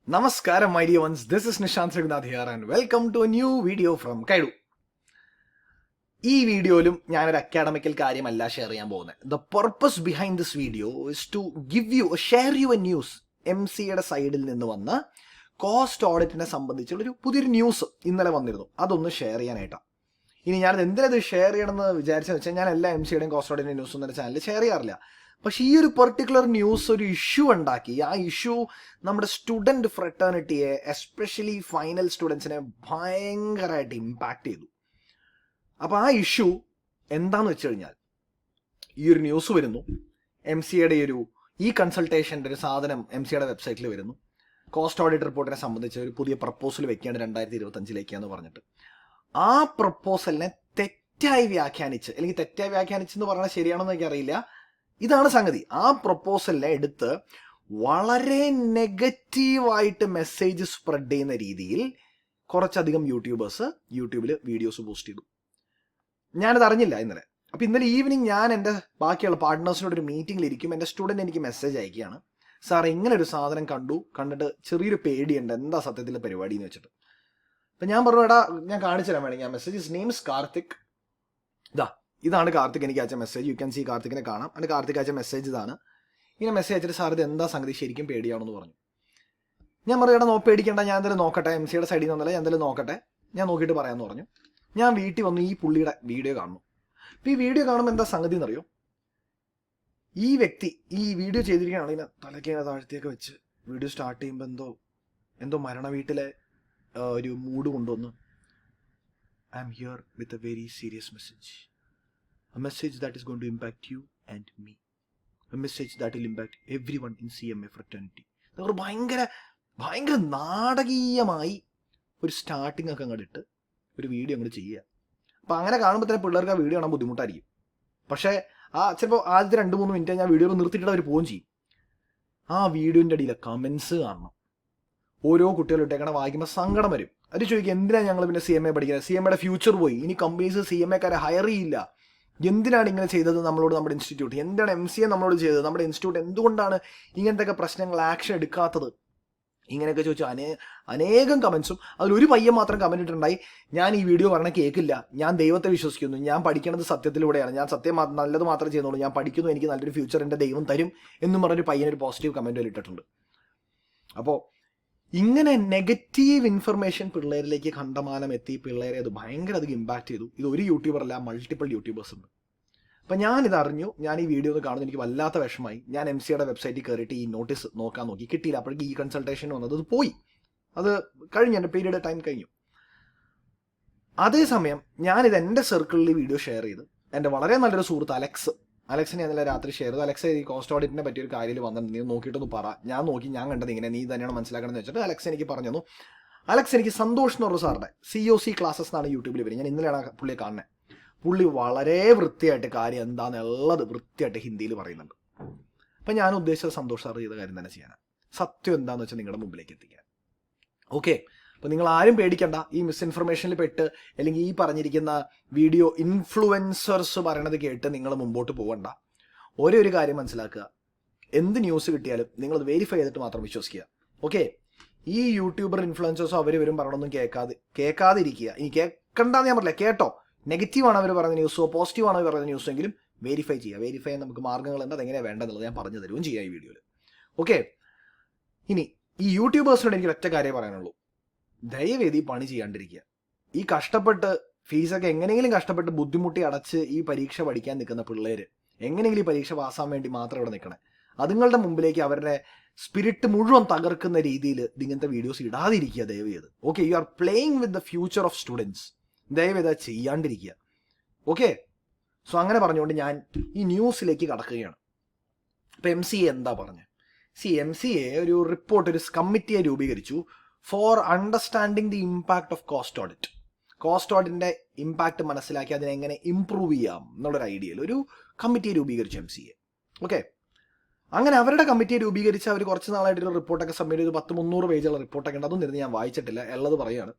Namaskaram, my dear ones. This is Nishant Raghunath here and welcome to a new video from Kaidu. ഈ വീഡിയോയിലും ഞാനൊരു academical കാര്യമല്ല share ചെയ്യാൻ പോകുന്നത്. The purpose behind this video is to share you a news. MCAയുടെ സൈഡിൽ നിന്ന് വന്ന കോസ്റ്റ് ഓഡിറ്റിനെ സംബന്ധിച്ചുള്ളൊരു പുതിയൊരു ന്യൂസ് ഇന്നലെ വന്നിരുന്നു. അതൊന്ന് ഷെയർ ചെയ്യാനായിട്ടാണ്. ഇനി ഞാനത് എന്തിനത് ഷെയർ ചെയ്യണമെന്ന് വിചാരിച്ചെന്ന് വെച്ചാൽ ഞാൻ എല്ലാ MCAയുടെയും കോസ്റ്റ് ഓഡിറ്റിൻ്റെ ന്യൂസ് ഒന്നും ചാനലിൽ ഷെയർ ചെയ്യാറില്ല. പക്ഷേ ഈ ഒരു പെർട്ടിക്കുലർ ന്യൂസ് ഒരു ഇഷ്യൂ ഉണ്ടാക്കി. ആ ഇഷ്യൂ നമ്മുടെ സ്റ്റുഡൻറ് ഫ്രെറ്റേണിറ്റിയെ, എസ്പെഷ്യലി ഫൈനൽ സ്റ്റുഡൻസിനെ ഭയങ്കരമായിട്ട് ഇമ്പാക്റ്റ് ചെയ്തു. അപ്പോൾ ആ ഇഷ്യൂ എന്താന്ന് വെച്ച് കഴിഞ്ഞാൽ, ഈ ഒരു ന്യൂസ് വരുന്നു, MCAയുടെ ഈ കൺസൾട്ടേഷൻ്റെ ഒരു സാധനം MCAയുടെ വെബ്സൈറ്റിൽ വരുന്നു. കോസ്റ്റ് ഓഡിറ്റ് റിപ്പോർട്ടിനെ സംബന്ധിച്ച് ഒരു പുതിയ പ്രപ്പോസൽ വെക്കുകയാണ് 2025 എന്ന് പറഞ്ഞിട്ട്. ആ പ്രപ്പോസലിനെ തെറ്റായി വ്യാഖ്യാനിച്ച്, അല്ലെങ്കിൽ തെറ്റായി വ്യാഖ്യാനിച്ചെന്ന് പറഞ്ഞാൽ ശരിയാണെന്ന് എനിക്കറിയില്ല, ഇതാണ് സംഗതി. ആ പ്രപ്പോസലിനെ എടുത്ത് വളരെ നെഗറ്റീവായിട്ട് മെസ്സേജ് സ്പ്രെഡ് ചെയ്യുന്ന രീതിയിൽ കുറച്ചധികം യൂട്യൂബേഴ്സ് യൂട്യൂബിൽ വീഡിയോസ് പോസ്റ്റ് ചെയ്തു. ഞാനത് അറിഞ്ഞില്ല ഇന്നലെ. അപ്പോൾ ഇന്നലെ ഈവനിങ് ഞാൻ എൻ്റെ ബാക്കിയുള്ള പാർട്ട്നേഴ്സിനോട് ഒരു മീറ്റിംഗിലിരിക്കും. എൻ്റെ സ്റ്റുഡൻറ്റ് എനിക്ക് മെസ്സേജ് അയക്കുകയാണ്, സാർ ഇങ്ങനെ ഒരു സാധനം കണ്ടിട്ട് ചെറിയൊരു പേടിയുണ്ട്, എന്താ സത്യത്തിലെ പരിപാടി എന്ന് വെച്ചിട്ട്. അപ്പം ഞാൻ പറഞ്ഞു, എടാ ഞാൻ കാണിച്ചു തരാൻ വേണമെങ്കിൽ ആ മെസ്സേജ്. His names Karthik. ഇതാണ് കാർത്തിക് എനിക്ക് അയച്ച മെസ്സേജ്. യു ക്യാൻ സി കാർത്തിക്കിനെ കാണാം. എൻ്റെ കാർത്തിക് അയച്ച മെസ്സേജ് ഇതാണ്. ഇങ്ങനെ മെസ്സേജ് അയച്ചിട്ട്, സാർ ഇത് എന്താ സംഗതി, ശരിക്കും പേടിയാണെന്ന് പറഞ്ഞു. ഞാൻ പറഞ്ഞു, എടാ പേടിക്കേണ്ട, ഞാൻ എന്തായാലും നോക്കട്ടെ, MCAയുടെ സൈഡിൽ നിന്നല്ല, ഞാൻ എന്തായാലും നോക്കട്ടെ, ഞാൻ നോക്കിയിട്ട് പറയാമെന്ന് പറഞ്ഞു. ഞാൻ വീട്ടിൽ വന്ന് ഈ പുള്ളിയുടെ വീഡിയോ കാണുന്നു. അപ്പോൾ ഈ വീഡിയോ കാണുമ്പോൾ എന്താ സംഗതി എന്നറിയോ? ഈ വ്യക്തി ഈ വീഡിയോ ചെയ്തിരിക്കുകയാണ്, ഇങ്ങനെ തലയ്ക്ക് താഴ്ത്തിയൊക്കെ വെച്ച് വീഡിയോ സ്റ്റാർട്ട് ചെയ്യുമ്പോൾ എന്തോ മരണ വീട്ടിലെ ഒരു മൂഡ് കൊണ്ടുവന്ന്, I am here with a very serious message. A message that is going to impact you and me. A message that will impact everyone in CMA fraternity. അവർ ഭയങ്കര നാടകീയമായി ഒരു സ്റ്റാർട്ടിങ് ഒക്കെ അങ്ങോട്ട് ഒരു വീഡിയോ അങ്ങോട്ട് ചെയ്യുക. അപ്പോൾ അങ്ങനെ കാണുമ്പോൾ തന്നെ പിള്ളേർക്ക് ആ വീഡിയോ കാണാൻ ബുദ്ധിമുട്ടായിരിക്കും. പക്ഷേ ചിലപ്പോൾ ആദ്യത്തെ 2-3 മിനിറ്റ് ഞാൻ വീഡിയോ നിർത്തിയിട്ട് അവർ പോവുകയും ചെയ്യും. ആ വീഡിയോൻ്റെ അടിയിലെ കമൻസ് കാണണം. ഓരോ കുട്ടികളും ഇട്ടേക്കണ വായിക്കുമ്പോൾ സങ്കടം വരും. അത് ചോദിക്കുക, എന്തിനാണ് ഞങ്ങൾ പിന്നെ CMA പഠിക്കുന്നത്? CMAയുടെ ഫ്യൂച്ചർ പോയി, ഇനി കമ്പനീസ് CMAക്കാരെ ഹയർ ചെയ്യില്ല. എന്തിനാണ് ഇങ്ങനെ ചെയ്തത് നമ്മളോട്, നമ്മുടെ ഇൻസ്റ്റിറ്റ്യൂട്ട്? എന്താണ് MCA നമ്മളോട് ചെയ്തത്? നമ്മുടെ ഇൻസ്റ്റിറ്റ്യൂട്ട് എന്തുകൊണ്ടാണ് ഇങ്ങനത്തെ പ്രശ്നങ്ങൾ ആക്ഷൻ എടുക്കാത്തത്? ഇങ്ങനെയൊക്കെ ചോദിച്ചു അനേകം കമൻസും. അതിലൊരു പയ്യൻ മാത്രം കമൻറ്റ് ഇട്ടുണ്ടായി, ഞാൻ ഈ വീഡിയോ പറഞ്ഞ കേൾക്കില്ല, ഞാൻ ദൈവത്തെ വിശ്വസിക്കുന്നു, ഞാൻ പഠിക്കുന്നത് സത്യത്തിലൂടെയാണ്, ഞാൻ സത്യം നല്ലത് മാത്രമേ ചെയ്യുന്നുള്ളൂ, ഞാൻ പഠിക്കുന്നു, എനിക്ക് നല്ലൊരു ഫ്യൂച്ചർ എൻ്റെ ദൈവം തരും എന്നും പറഞ്ഞൊരു പയ്യനൊരു പോസിറ്റീവ് കമൻറ്റ് ഇട്ടിട്ടുണ്ട്. അപ്പോൾ ഇങ്ങനെ നെഗറ്റീവ് ഇൻഫർമേഷൻ പിള്ളേരിലേക്ക് കണ്ടമാനം എത്തി, പിള്ളേരെ അത് ഭയങ്കര അധികം ഇമ്പാക്ട് ചെയ്തു. ഇത് ഒരു യൂട്യൂബറല്ല, മൾട്ടിപ്പിൾ യൂട്യൂബേഴ്സ് ഉണ്ട്. അപ്പം ഞാനിത് അറിഞ്ഞു, ഞാൻ ഈ വീഡിയോ ഒന്ന് കാണുന്നത് എനിക്ക് വല്ലാത്ത വിഷമമായി. ഞാൻ MCAയുടെ വെബ്സൈറ്റിൽ കയറിയിട്ട് ഈ നോട്ടീസ് നോക്കാൻ നോക്കി, കിട്ടിയില്ല. അപ്പോഴേക്ക് ഈ കൺസൾട്ടേഷൻ വന്നത് അത് പോയി, അത് കഴിഞ്ഞു, എൻ്റെ പീരീഡ് ടൈം കഴിഞ്ഞു. അതേസമയം ഞാനിത് എൻ്റെ സർക്കിളിൽ വീഡിയോ ഷെയർ ചെയ്ത്, എൻ്റെ വളരെ നല്ലൊരു സുഹൃത്ത് അലക്സിനെ ഇന്നലെ രാത്രി ഷെയർ ചെയ്തു. അലക്സ് ഈ കോസ്റ്റ് ഓഡിറ്റിനെ പറ്റിയൊരു കാര്യം വന്നിട്ടുണ്ട്, നീ നോക്കിയിട്ടൊന്ന് പറ. ഞാൻ നോക്കി, ഞാൻ കണ്ടത് ഇങ്ങനെ, നീ തന്നെയാണ് മനസ്സിലാക്കണമെന്ന് വെച്ചിട്ട് അലക്സ് എനിക്ക് പറഞ്ഞു തന്നു. അലക്സ് എനിക്ക് സന്തോഷ് എന്ന് പറഞ്ഞ സാറിൻ്റെ COC ക്ലാസ്സസ് എന്നാണ് യൂട്യൂബിൽ വരും. ഞാൻ ഇന്നലെയാണ് പുള്ളിയെ കാണുന്നത്. പുള്ളി വളരെ വൃത്തിയായിട്ട് കാര്യം എന്താണെന്നുള്ളത് വൃത്തിയായിട്ട് ഹിന്ദിയിൽ പറയുന്നുണ്ട്. അപ്പം ഞാൻ ഉദ്ദേശിച്ചത് സന്തോഷ് സാർ ചെയ്ത കാര്യം തന്നെ ചെയ്യാനാണ്. സത്യം എന്താണെന്ന് വെച്ചാൽ നിങ്ങളുടെ മുമ്പിലേക്ക് എത്തിക്കാൻ. ഓക്കെ, അപ്പോൾ നിങ്ങൾ ആരും പേടിക്കണ്ട. ഈ മിസ്ഇൻഫർമേഷനിൽ പെട്ട്, അല്ലെങ്കിൽ ഈ പറഞ്ഞിരിക്കുന്ന വീഡിയോ ഇൻഫ്ലുവൻസേഴ്സ് പറയണത് കേട്ട് നിങ്ങൾ മുമ്പോട്ട് പോകണ്ട. ഒരേ ഒരു കാര്യം മനസ്സിലാക്കുക, എന്ത് ന്യൂസ് കിട്ടിയാലും നിങ്ങളത് വെരിഫൈ ചെയ്തിട്ട് മാത്രം വിശ്വസിക്കുക. ഓക്കെ, ഈ യൂട്യൂബർ ഇൻഫ്ലുവൻസേഴ്സോ അവരും പറയണമൊന്നും കേൾക്കാതിരിക്കുക. ഇനി കേൾക്കണ്ടെന്ന് ഞാൻ പറഞ്ഞില്ല, കേട്ടോ. നെഗറ്റീവാണ് അവർ പറയുന്ന ന്യൂസോ പോസിറ്റീവാണ് അവർ പറയുന്ന ന്യൂസോ എങ്കിലും വെരിഫൈ ചെയ്യുക. വെരിഫൈ ചെയ്യാൻ നമുക്ക് മാർഗ്ഗങ്ങളുണ്ട്, അതെങ്ങനെയാണ് വേണ്ടതെന്നുള്ളത് ഞാൻ പറഞ്ഞു തരുകയും ചെയ്യാം ഈ വീഡിയോയിൽ. ഓക്കെ, ഇനി ഈ യൂട്യൂബേഴ്സിനോട് എനിക്ക് ഒറ്റ കാര്യമേ പറയാനുള്ളൂ, ദയവേദി പണി ചെയ്യാണ്ടിരിക്കുക. ഈ കഷ്ടപ്പെട്ട് ഫീസൊക്കെ എങ്ങനെയെങ്കിലും കഷ്ടപ്പെട്ട് ബുദ്ധിമുട്ടി അടച്ച് ഈ പരീക്ഷ പഠിക്കാൻ നിൽക്കുന്ന പിള്ളേർ എങ്ങനെയെങ്കിലും ഈ പരീക്ഷ പാസ്സാൻ വേണ്ടി മാത്രം ഇവിടെ നിൽക്കണേ. അതുങ്ങളുടെ മുമ്പിലേക്ക് അവരുടെ സ്പിരിറ്റ് മുഴുവൻ തകർക്കുന്ന രീതിയിൽ ഇങ്ങനത്തെ വീഡിയോസ് ഇടാതിരിക്കുക ദയവേത്. Okay, you are playing with the future of students. ദയവേത് ചെയ്യാണ്ടിരിക്കുക. ഓക്കെ, സോ അങ്ങനെ പറഞ്ഞുകൊണ്ട് ഞാൻ ഈ ന്യൂസിലേക്ക് കടക്കുകയാണ്. ഇപ്പം MCA എന്താ പറഞ്ഞത്? MCA ഒരു റിപ്പോർട്ട്, ഒരു കമ്മിറ്റിയെ രൂപീകരിച്ചു for understanding the impact of cost audit. Cost ഓഡിറ്റിൻ്റെ ഇമ്പാക്ട് മനസ്സിലാക്കി അതിനെങ്ങനെ ഇമ്പ്രൂവ് ചെയ്യാം എന്നുള്ളൊരു ഐഡിയയിൽ ഒരു കമ്മിറ്റിയെ രൂപീകരിച്ചു MCA. ഓക്കെ, അങ്ങനെ അവരുടെ കമ്മിറ്റിയെ രൂപീകരിച്ച് അവർ കുറച്ച് നാളായിട്ടൊരു റിപ്പോർട്ടൊക്കെ സബ്മിറ്റ് ചെയ്ത് 100-300 പേജുള്ള റിപ്പോർട്ടൊക്കെ ഉണ്ട്. അതൊന്നും ഞാൻ വായിച്ചിട്ടില്ല, ഉള്ളത് പറയുകയാണ്.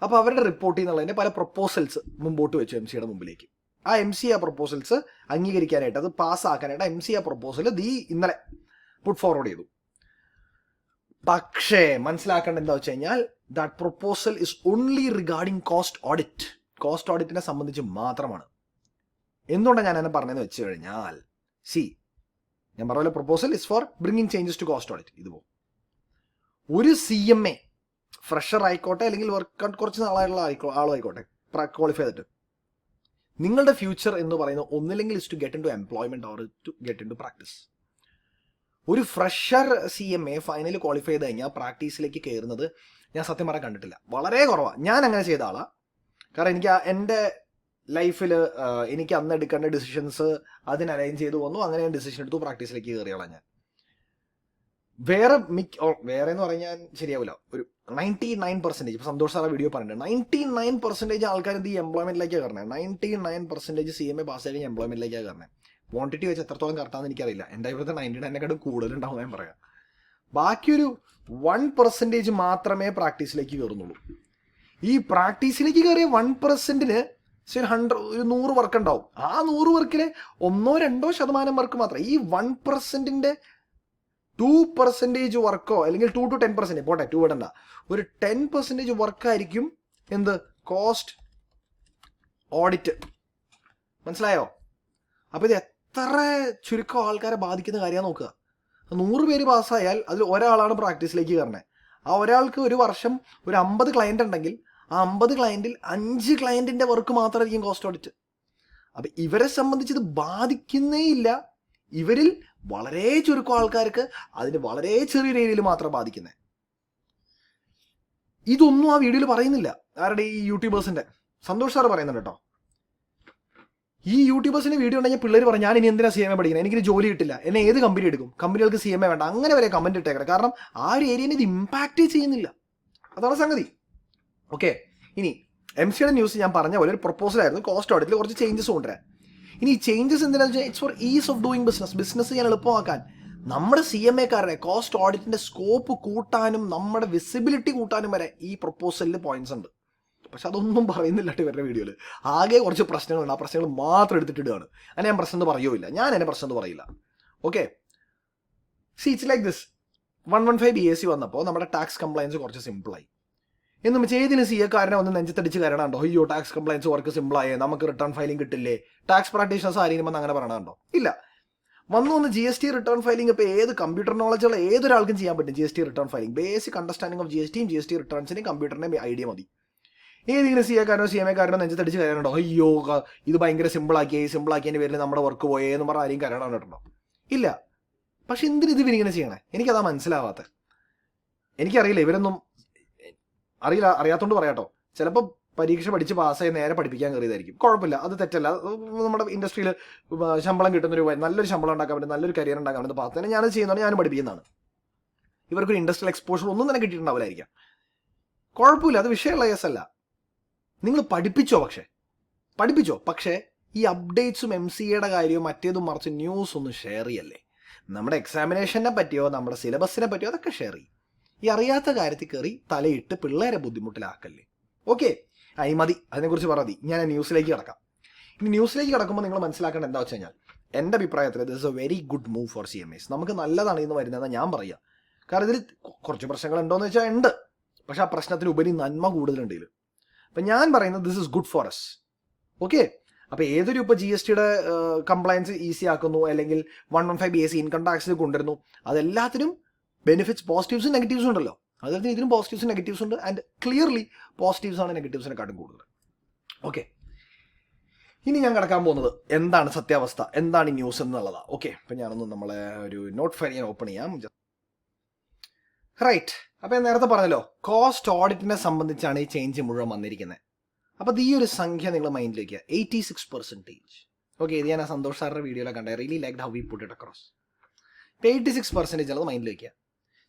അപ്പോൾ അവരുടെ റിപ്പോർട്ടിൽ നിന്നുള്ളതിൻ്റെ പല പ്രപ്പോസൽസ് മുമ്പോട്ട് വെച്ചു MCAയുടെ മുമ്പിലേക്ക്. ആ MCA പ്രപ്പോസൽസ് അംഗീകരിക്കാനായിട്ട്, അത് പാസ്സാക്കാനായിട്ട് MCA പ്രപ്പോസൽ ഇന്നലെ പുട്ട് ഫോർവേഡ് ചെയ്തു. പക്ഷേ മനസ്സിലാക്കേണ്ടത് എന്താ വെച്ച് കഴിഞ്ഞാൽ that proposal is only regarding cost ഓഡിറ്റിനെ സംബന്ധിച്ച് മാത്രമാണ്. എന്തുകൊണ്ടാണ് ഞാൻ അങ്ങനെ പറഞ്ഞതെന്ന് വെച്ച് കഴിഞ്ഞാൽ, ഞാൻ പറഞ്ഞ proposal is for bringing changes to cost audit. ഇതുപോ ഒരു CMA ഫ്രഷർ ആയിക്കോട്ടെ അല്ലെങ്കിൽ വർക്ക് കുറച്ച് നാളായുള്ള ആളും ആയിക്കോട്ടെ ക്വാളിഫൈ ചെയ്തിട്ട്, നിങ്ങളുടെ ഫ്യൂച്ചർ എന്ന് പറയുന്നത് ഒന്നില്ലെങ്കിൽ is to get in to employment or to get in to practice. ഒരു ഫ്രഷർ CMA ഫൈനൽ ക്വാളിഫൈ ചെയ്ത് കഴിഞ്ഞാൽ പ്രാക്ടീസിലേക്ക് കയറുന്നത് ഞാൻ സത്യം പറയാൻ കണ്ടിട്ടില്ല, വളരെ കുറവാണ്. ഞാൻ അങ്ങനെ ചെയ്ത ആളാണ്. കാരണം എനിക്ക് എൻ്റെ ലൈഫിൽ എനിക്ക് അന്ന് എടുക്കേണ്ട ഡിസിഷൻസ് അതിന് അറേഞ്ച് ചെയ്ത് വന്നു, അങ്ങനെ ഞാൻ ഡിസിഷൻ എടുത്തു, പ്രാക്ടീസിലേക്ക് കയറിയാളാണ് ഞാൻ. വേറെ എന്ന് പറഞ്ഞാൽ ശരിയാവില്ല, ഒരു 99%, ഇപ്പൊ സന്തോഷ് സാറെ വീഡിയോ പറഞ്ഞിട്ടുണ്ട്, 99% ആൾക്കാർ എന്ത് ഈ എംപ്ലോയ്മെന്റിലേക്കാണ് കയറണേ. 99% CMA പാസ് ആയി എംപ്ലോയ്മെന്റിലേക്കാണ് കയറണേ. ക്വാണ്ടിറ്റി വെച്ച് എത്രത്തോളം കറക്റ്റാന്ന് എനിക്കറിയില്ല, എൻ്റെ അഭിപ്രായത്തിൽ 99 കൂടുതലുണ്ടാവും ഞാൻ പറയാം. ബാക്കി ഒരു 1% മാത്രമേ പ്രാക്ടീസിലേക്ക് കയറുന്നുള്ളൂ. ഈ പ്രാക്ടീസിലേക്ക് കയറിയ 1%-ന് ഒരു 100 വർക്ക് ഉണ്ടാവും. ആ 100 വർക്കിലെ 1-2% വർക്ക് മാത്രം. ഈ 1%-ന്റെ 2% വർക്കോ അല്ലെങ്കിൽ 2 to 10%, പോട്ടെ 2 ഇടണ്ട, ഒരു 10% വർക്കായിരിക്കും എന്ത് കോസ്റ്റ് ഓഡിറ്റ്. മനസ്സിലായോ? അപ്പൊ ഇത് എത്ര ചുരുക്കം ആൾക്കാരെ ബാധിക്കുന്ന കാര്യമാണ് നോക്കുക. 100 പേര് പാസ്സായാൽ അതിൽ ഒരാളാണ് പ്രാക്ടീസിലേക്ക് കയറണേ. ആ ഒരാൾക്ക് ഒരു വർഷം ഒരു 50 ക്ലയന്റ് ഉണ്ടെങ്കിൽ ആ 50 ക്ലയന്റിൽ 5 ക്ലയന്റിന്റെ വർക്ക് മാത്രമായിരിക്കും കോസ്റ്റ് ഓഡിറ്റ്. അപ്പൊ ഇവരെ സംബന്ധിച്ച് ഇത് ബാധിക്കുന്നേ ഇല്ല. ഇവരിൽ വളരെ ചുരുക്കം ആൾക്കാർക്ക് അതിന് വളരെ ചെറിയ രീതിയിൽ മാത്രം ബാധിക്കുന്നത്. ഇതൊന്നും ആ വീഡിയോയിൽ പറയുന്നില്ല. ആരുടെ? ഈ യൂട്യൂബേഴ്സിന്റെ. സന്തോഷ് സാർ പറയുന്നുണ്ട് കേട്ടോ. ഈ യൂട്യൂബേഴ്സിന്റെ വീഡിയോ ഉണ്ടെങ്കിൽ പിള്ളേർ പറഞ്ഞു, ഞാൻ ഇനി എന്തിനാ CMA പഠിക്കുന്നത്, എനിക്ക് ജോലി കിട്ടില്ല, എന്നെ ഏത് കമ്പനി എടുക്കും, കമ്പനികൾക്ക് CMA വേണ്ട, അങ്ങനെ വരെ കമന്റ് ഇട്ടേക്കണം. കാരണം ആ ഒരു ഏരിയനെ ഇത് ഇമ്പാക്ട് ചെയ്യുന്നില്ല. അതാണ് സംഗതി. ഓക്കെ, ഇനി MC-യുടെ ന്യൂസ് ഞാൻ പറഞ്ഞ പോലെ ഒരു പ്രൊപ്പോസൽ ആയിരുന്നു കോസ്റ്റ് ഓഡിറ്റിൽ കുറച്ച് ചേഞ്ചസ് കൊണ്ടുവരാൻ. ഇനി ഈ ചേഞ്ചസ് എന്തിനാണെന്ന് വെച്ചാൽ it's for ease of doing business ചെയ്യാൻ എളുപ്പമാക്കാൻ. നമ്മുടെ CMA-കാരുടെ കോസ്റ്റ് ഓഡിറ്റിന്റെ സ്കോപ്പ് കൂട്ടാനും നമ്മുടെ വിസിബിലിറ്റി കൂട്ടാനും വരെ ഈ പ്രൊപ്പോസലിൽ പോയിന്റ്സ് ഉണ്ട്. പക്ഷെ അതൊന്നും പറയുന്നില്ല ഇവരുടെ വീഡിയോയിൽ. ആകെ കുറച്ച് പ്രശ്നങ്ങളുണ്ട്, ആ പ്രശ്നങ്ങൾ മാത്രം എടുത്തിട്ടിടുകയാണ്. അതിനെ ഞാൻ പ്രശ്നം എന്ന് പറയുമില്ല, ഞാൻ എന്നെ പ്രശ്നം എന്ന് പറയില്ല. Okay, it's like this. 115 BAC വന്നപ്പോൾ നമ്മുടെ ടാക്സ് കംപ്ലയൻസ് കുറച്ച് സിമ്പിളായി. എന്നും വെച്ചാൽ ഏതിന് CA-കാരനെ ഒന്ന് നെഞ്ചത്തടിച്ച് കയറണുണ്ടോ, അയ്യോ ടാക്സ് കംപ്ലയൻസ് വർക്ക് സിമ്പിളായേ, നമുക്ക് റിട്ടേൺ ഫയലിംഗ് കിട്ടില്ലേ, ടാക്സ് പ്രാക്ടീഷണേഴ്സ് ആരെയും വന്ന് അങ്ങനെ പറയണുണ്ടോ? ഇല്ല. വന്ന് GST റിട്ടേൺ ഫയലിംഗ് ഇപ്പോൾ ഏത് കമ്പ്യൂട്ടർ നോളജുള്ള ഏതൊരാൾക്കും ചെയ്യാൻ പറ്റും. GST return filing, basic understanding of GST റിട്ടേൺസിനും കമ്പ്യൂട്ടറിനെ ഐഡിയ മതി. ഏതെങ്കിലും CA-കാരനോ CMA-കാരനോ നെഞ്ചത്തടിച്ച് കയറണുണ്ടോ, അയ്യോ ഇത് ഭയങ്കര സിമ്പിളാക്കിയതിൻ്റെ പേരിൽ നമ്മുടെ വർക്ക് പോയേന്ന് പറഞ്ഞാൽ ആരെയും കയറാനുണ്ടോ? ഇല്ല. പക്ഷെ എന്തിന് ഇത് ഇവരിങ്ങനെ ചെയ്യണേ? എനിക്കതാ മനസ്സിലാവാത്ത. എനിക്കറിയില്ല, ഇവരൊന്നും അറിയാത്തോണ്ട് പറയാട്ടോ. ചിലപ്പോൾ പരീക്ഷ പഠിച്ച് പാസ്സായി നേരെ പഠിപ്പിക്കാൻ കയറിയതായിരിക്കും. കുഴപ്പമില്ല, അത് തെറ്റല്ല. നമ്മുടെ ഇൻഡസ്ട്രിയിൽ ശമ്പളം കിട്ടുന്നൊരു നല്ലൊരു ശമ്പളം ഉണ്ടാക്കാൻ പറ്റും, നല്ലൊരു കരിയർ ഉണ്ടാക്കാൻ പറ്റുന്ന പാത്ത് തന്നെ ഞാനത് ചെയ്യുന്നതാണ്, ഞാനും പഠിപ്പിക്കുന്നതാണ്. ഇവർക്കൊരു ഇൻഡസ്ട്രിയൽ എക്സ്പോഷർ ഒന്നും തന്നെ കിട്ടിയിട്ടുണ്ടാവില്ലായിരിക്കാം. കുഴപ്പമില്ല, അത് വിഷയമുള്ള കേസല്ല. നിങ്ങൾ പഠിപ്പിച്ചോ, പക്ഷേ ഈ അപ്ഡേറ്റ്സും MCA-യുടെ കാര്യവും മറ്റേതും മറിച്ച് ന്യൂസ് ഒന്നും ഷെയർ ചെയ്യല്ലേ. നമ്മുടെ എക്സാമിനേഷനെ പറ്റിയോ നമ്മുടെ സിലബസിനെ പറ്റിയോ അതൊക്കെ ഷെയർ ചെയ്യും. ഈ അറിയാത്ത കാര്യത്തിൽ കയറി തലയിട്ട് പിള്ളേരെ ബുദ്ധിമുട്ടിലാക്കല്ലേ. ഓക്കെ, ഈ മതി, അതിനെക്കുറിച്ച് പറഞ്ഞതി. ഞാൻ ന്യൂസിലേക്ക് കിടക്കാം. ഇനി ന്യൂസിലേക്ക് കിടക്കുമ്പോൾ നിങ്ങൾ മനസ്സിലാക്കേണ്ടത് എന്താ വെച്ച് കഴിഞ്ഞാൽ, എൻ്റെ അഭിപ്രായത്തിൽ this A very good move four CMAs. നമുക്ക് നല്ലതാണ് ഇന്ന് വരുന്നതെന്ന് ഞാൻ പറയാം. കാരണം ഇതിൽ കുറച്ച് പ്രശ്നങ്ങൾ ഉണ്ടോയെന്ന് വെച്ചാൽ ഉണ്ട്, പക്ഷെ ആ പ്രശ്നത്തിന് ഉപരി നന്മ കൂടുതലുണ്ട് ഇതിൽ. അപ്പം ഞാൻ പറയുന്നത് this is good for us. Okay, അപ്പോൾ ഏതൊരു ഇപ്പോൾ GST-യുടെ കംപ്ലയൻസ് ഈസി ആക്കുന്നു, അല്ലെങ്കിൽ 115 BAC ഇൻകം ടാക്സിൽ കൊണ്ടുവരുന്നു, അതെല്ലാത്തിനും ബെനിഫിറ്റ്സ്, പോസിറ്റീവ്സും നെഗറ്റീവ്സും ഉണ്ടല്ലോ. അതുപോലെ ഇതിനും പോസിറ്റീവ്സും നെഗറ്റീവ്സും ഉണ്ട്. ആൻഡ് ക്ലിയർലി പോസിറ്റീവ്സ് ആണ് നെഗറ്റീവ്സിനെക്കാട്ടും കൂടുതൽ. ഓക്കെ, ഇനി ഞാൻ കിടക്കാൻ പോകുന്നത് എന്താണ് സത്യാവസ്ഥ, എന്താണ് ഈ ന്യൂസ് എന്നുള്ളതാണ്. ഓക്കെ, അപ്പം ഞാനൊന്ന് നമ്മളെ ഒരു നോട്ട് ഫയൽ ഞാൻ ഓപ്പൺ ചെയ്യാം. റൈറ്റ്, അപ്പം ഞാൻ നേരത്തെ പറഞ്ഞല്ലോ കോസ്റ്റ് ഓഡിറ്റിനെ സംബന്ധിച്ചാണ് ഈ ചേഞ്ച് മുഴുവൻ വന്നിരിക്കുന്നത്. അപ്പോൾ ഈ ഒരു സംഖ്യ നിങ്ങൾ മൈൻഡിൽ വയ്ക്കുക, 86%. ഓക്കെ, ഇത് ഞാൻ ആ സന്തോഷ് സാറിൻ്റെ വീഡിയോയിലെ കണ്ടത്. Really like how we put it across. 86% ഉള്ളത് മൈൻഡിൽ വയ്ക്കുക.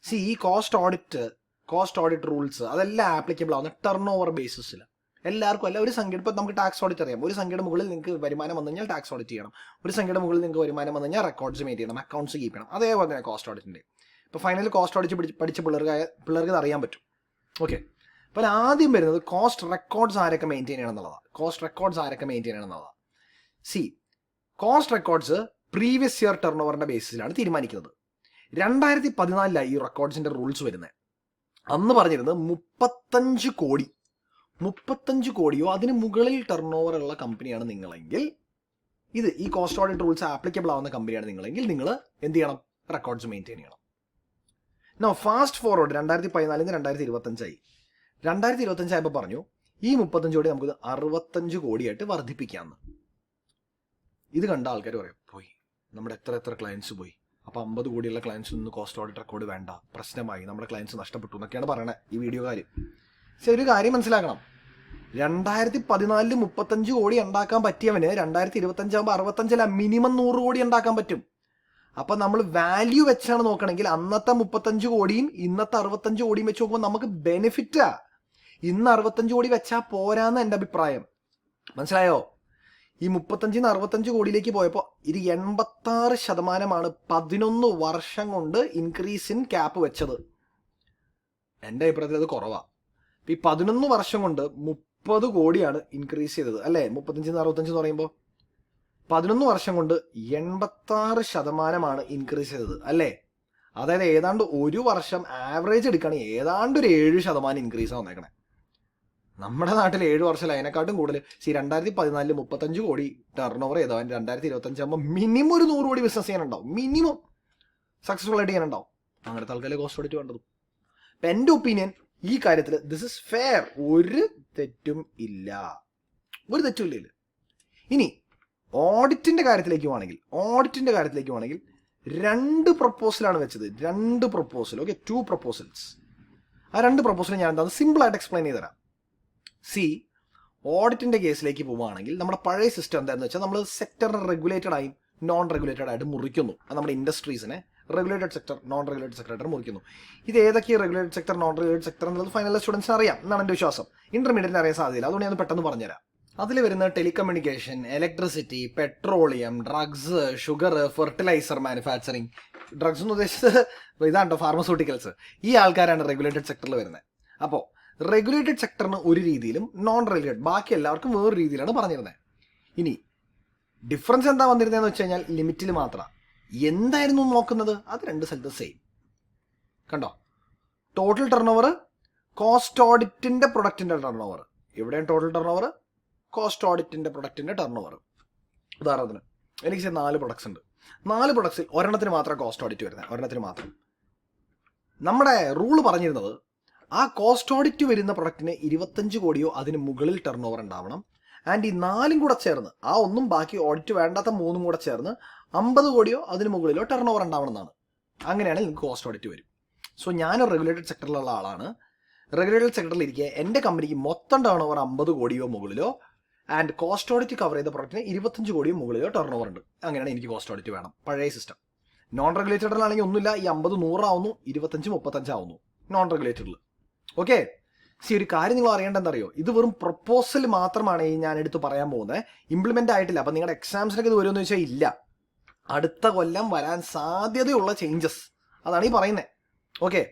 ഈ കോസ്റ്റ് ഓഡിറ്റ് റൂൾസ് അതെല്ലാം ആപ്ലിക്കബിൾ ആവുന്ന ടേൺ ഓവർ ബേസിസിൽ. എല്ലാവർക്കും അല്ല, ഒരു സംഖ്യ, ഇപ്പോൾ നമുക്ക് ടാക്സ് ഓഡിറ്റ് അറിയാം, ഒരു സംഖ്യയുടെ മുകളിൽ നിങ്ങൾക്ക് വരുമാനം വന്നു കഴിഞ്ഞാൽ ടാക്സ് ഓഡിറ്റ് ചെയ്യണം, ഒരു സംഖ്യയുടെ മുകളിൽ നിങ്ങൾക്ക് വരുമാനം വന്നു കഴിഞ്ഞാൽ റെക്കോർഡ്സ് മെയിൻ ചെയ്യണം, അക്കൗണ്ട്സ് കീപ്പ് ചെയ്യണം. അതേപോലെ തന്നെ കോസ്റ്റ് ഓഡിറ്റിൻ്റെ ഇപ്പോൾ ഫൈനൽ കോസ്റ്റ് ഓഡിറ്റ് പഠിച്ച പിള്ളേർക്ക് ഇത് അറിയാൻ പറ്റും. ഓക്കെ, അപ്പോൾ ആദ്യം വരുന്നത് കോസ്റ്റ് റെക്കോർഡ്സ് ആരൊക്കെ മെയിൻറ്റെയിൻ ചെയ്യണം എന്നുള്ളതാണ്. Cost records previous year turn ഓവറിൻ്റെ ബേസിസിലാണ് തീരുമാനിക്കുന്നത്. 2014 ഈ റെക്കോർഡ്സിന്റെ റൂൾസ് വരുന്നത്. അന്ന് പറഞ്ഞിരുന്നത് 35 കോടിയോ അതിന് മുകളിൽ ടേൺ ഓവർ ഉള്ള കമ്പനിയാണ് നിങ്ങളെങ്കിൽ, ഈ കോസ്റ്റ് ഓഡിറ്റ് റൂൾസ് ആപ്ലിക്കബിൾ ആവുന്ന കമ്പനിയാണ് നിങ്ങളെങ്കിൽ, നിങ്ങൾ എന്ത് ചെയ്യണം? റെക്കോർഡ്സ് മെയിൻറ്റെയിൻ ചെയ്യണം. ഫാസ്റ്റ് ഫോർവേഡ് 2014 2025 2025 പറഞ്ഞു ഈ 35 കോടി നമുക്ക് 65 കോടിയായിട്ട് വർദ്ധിപ്പിക്കാമെന്ന്. ഇത് കണ്ട ആൾക്കാർ പറയും, പോയി നമ്മുടെ എത്ര ക്ലയൻസ് പോയി, അപ്പോൾ 50 കോടിയുള്ള ക്ലയൻസ് നിന്ന് കോസ്റ്റ് ഓഡിറ്റ് റെക്കോർഡ് വേണ്ട, പ്രശ്നമായി, നമ്മുടെ ക്ലയൻസ് നഷ്ടപ്പെട്ടു എന്നൊക്കെയാണ് പറയണത് ഈ വീഡിയോക്കാർ. പക്ഷെ ഒരു കാര്യം മനസ്സിലാക്കണം, 2014 35 കോടി ഉണ്ടാക്കാൻ പറ്റിയവന് 2025 ആകുമ്പോൾ 65 മിനിമം 100 കോടി ഉണ്ടാക്കാൻ പറ്റും. അപ്പം നമ്മൾ വാല്യൂ വെച്ചാണ് നോക്കണമെങ്കിൽ അന്നത്തെ 35 കോടിയും ഇന്നത്തെ 65 കോടിയും വെച്ച് നോക്കുമ്പോൾ നമുക്ക് ബെനിഫിറ്റാ. ഇന്ന് 65 കോടി വെച്ചാൽ പോരാന്ന് എൻ്റെ അഭിപ്രായം. മനസ്സിലായോ? ഈ 35 65 കോടിയിലേക്ക് പോയപ്പോൾ ഇത് 86% 11 വർഷം കൊണ്ട് ഇൻക്രീസ് ഇൻ ക്യാപ്പ് വെച്ചത്. എൻ്റെ അഭിപ്രായത്തിൽ അത് കുറവാണ്. ഈ 11 വർഷം കൊണ്ട് 30 കോടിയാണ് ഇൻക്രീസ് ചെയ്തത് അല്ലേ? 35 65 എന്ന് പറയുമ്പോൾ 11 വർഷം കൊണ്ട് 86% ഇൻക്രീസ് ചെയ്തത് അല്ലേ? അതായത് ഏതാണ്ട് ഒരു വർഷം ആവറേജ് എടുക്കുകയാണെങ്കിൽ ഏതാണ്ട് ഒരു 7% ഇൻക്രീസ് ആണ് വന്നേക്കണേ. നമ്മുടെ നാട്ടിൽ 7 വർഷമല്ല, അതിനെക്കാട്ടും കൂടുതൽ. 2014 35 കോടി ടേൺ ഓവർ ചെയ്തവൻ 2025 ആകുമ്പോൾ മിനിമം ഒരു 100 കോടി ബിസിനസ് ചെയ്യാനുണ്ടാവും, മിനിമം സക്സസ്ഫുൾ ആയിട്ട് ചെയ്യാനുണ്ടാവും. അങ്ങനത്തെ ആൾക്കാരെ കോസ്റ്റ് ഓഡിറ്റ് വേണ്ടതും. അപ്പം എൻ്റെ ഒപ്പീനിയൻ ഈ കാര്യത്തിൽ ദിസ് ഇസ് ഫെയർ, ഒരു തെറ്റും ഇല്ല. ഇനി ഓഡിറ്റിന്റെ കാര്യത്തിലേക്ക് പോകണമെങ്കിൽ 2 പ്രപ്പോസലാണ് വെച്ചത്. 2 പ്രപ്പോസൽ, ഓക്കെ, 2 പ്രപ്പോസൽസ്. ആ 2 പ്രപ്പോസൽ ഞാൻ എന്താ സിമ്പിളായിട്ട് എക്സ്പ്ലെയിൻ ചെയ്ത് തരാം. ഓഡിറ്റിന്റെ കേസിലേക്ക് പോവുകയാണെങ്കിൽ നമ്മുടെ പഴയ സിസ്റ്റം എന്താണെന്ന് വെച്ചാൽ നമ്മൾ സെക്ടറിനെ റെഗുലേറ്റഡ് ആയും നോൺ റെഗുലേറ്റഡ് ആയിട്ട് മുറിക്കുന്നു. അത് നമ്മുടെ ഇൻഡസ്ട്രീസിനെ റെഗുലേറ്റഡ് സെക്ടർ, നോൺ റെഗുലേറ്റഡ് സെക്ടറായിട്ട് മുറിക്കുന്നു. ഇത് ഏതൊക്കെയാണ് regulated sector, non regulated sector എന്നുള്ളത് ഫൈനൽ സ്റ്റുഡൻസിന് അറിയാം എന്നാണ് എൻ്റെ വിശ്വാസം. ഇന്റർമീഡിയറ്റിന് അറിയാൻ സാധ്യതയില്ല, അതുകൊണ്ട് ഞാൻ പെട്ടെന്ന് പറഞ്ഞുതരാം. അതിൽ വരുന്ന telecommunication, electricity, petroleum, drugs, sugar, fertiliser manufacturing. Drugs എന്ന് ഉദ്ദേശിച്ചത് ഇതാണ്ടോ, ഫാർമസ്യൂട്ടിക്കൽസ്. ഈ ആൾക്കാരാണ് റെഗുലേറ്റഡ് സെക്ടറിൽ വരുന്നത്. അപ്പോൾ റെഗുലേറ്റഡ് സെക്ടറിന് ഒരു രീതിയിലും നോൺ റെഗുലേറ്റഡ് ബാക്കി എല്ലാവർക്കും വേറൊരു രീതിയിലാണ് പറഞ്ഞിരുന്നത്. ഇനി ഡിഫറൻസ് എന്താ വന്നിരുന്നതെന്ന് വെച്ച് കഴിഞ്ഞാൽ ലിമിറ്റിൽ മാത്രമാണ്. എന്തായിരുന്നു നോക്കുന്നത്? അത് 2 സ്ഥലത്ത് സെയിം. കണ്ടോ, ടോട്ടൽ ടേൺ ഓവർ, കോസ്റ്റ് ഓഡിറ്റിന്റെ പ്രൊഡക്റ്റിന്റെ ടേൺ ഓവർ. എവിടെയാണ് ടോട്ടൽ ടേൺ ഓവർ? കോസ്റ്റ് ഓഡിറ്റിന്റെ പ്രൊഡക്റ്റിന്റെ ടേൺ ഓവർ. ഉദാഹരണത്തിന് എനിക്ക് 4 പ്രൊഡക്ട്സ് ഉണ്ട്. 4 പ്രൊഡക്ട്സിൽ ഒരെണ്ണത്തിന് മാത്രം കോസ്റ്റ് ഓഡിറ്റ് വരുന്നത്, ഒരെണ്ണത്തിന് മാത്രം. നമ്മുടെ റൂള് പറഞ്ഞിരുന്നത് ആ കോസ്റ്റ് ഓഡിറ്റ് വരുന്ന പ്രൊഡക്റ്റിന് 25 കോടിയോ അതിന് മുകളിൽ ടേൺ ഓവർ ഉണ്ടാവണം. ആൻഡ് ഈ 4 കൂടെ ചേർന്ന്, ആ ഒന്നും ബാക്കി ഓഡിറ്റ് വേണ്ടാത്ത 3 കൂടെ ചേർന്ന് 50 കോടിയോ അതിന് മുകളിലോ ടേൺ ഓവർ ഉണ്ടാവണം എന്നാണ്. അങ്ങനെയാണെങ്കിൽ നിങ്ങൾക്ക് കോസ്റ്റ് ഓഡിറ്റ് വരും. സോ ഞാനൊരു റെഗുലേറ്റഡ് സെക്ടറിലുള്ള ആളാണ്. റെഗുലേറ്റഡ് സെക്ടറിൽ ഇരിക്കുക എൻ്റെ കമ്പനിക്ക് മൊത്തം ടേൺ ഓവർ 50 കോടിയോ മുകളിലോ ആൻഡ് കോസ്റ്റ് ഓഡിറ്റ് കവർ ചെയ്ത പ്രൊഡക്റ്റിന് 25 കോടിയോ മുകളിലോ ടേൺ ഓവർ ഉണ്ട്. അങ്ങനെയാണ് എനിക്ക് കോസ്റ്റ് ഓഡിറ്റ് വേണം. പഴയ സിസ്റ്റം. നോൺ റെഗുലേറ്റഡിലാണെങ്കിൽ ഒന്നുമില്ല, ഈ 50 100 ആവുന്നു, 25 35 ആവുന്നു നോൺ റെഗുലേറ്റഡിൽ. ഓക്കെ, ഒരു കാര്യം നിങ്ങൾ അറിയേണ്ടതെന്നറിയോ, ഇത് വെറും പ്രപ്പോസൽ മാത്രമാണ് ഈ ഞാൻ എടുത്ത് പറയാൻ പോകുന്നത്. ഇംപ്ലിമെന്റ് ആയിട്ടില്ല. അപ്പം നിങ്ങളുടെ എക്സാംസിനൊക്കെ ഇത് വരുമെന്ന് വെച്ചാൽ ഇല്ല. അടുത്ത കൊല്ലം വരാൻ സാധ്യതയുള്ള ചേഞ്ചസ് അതാണ് ഈ പറയുന്നത്. ഓക്കെ,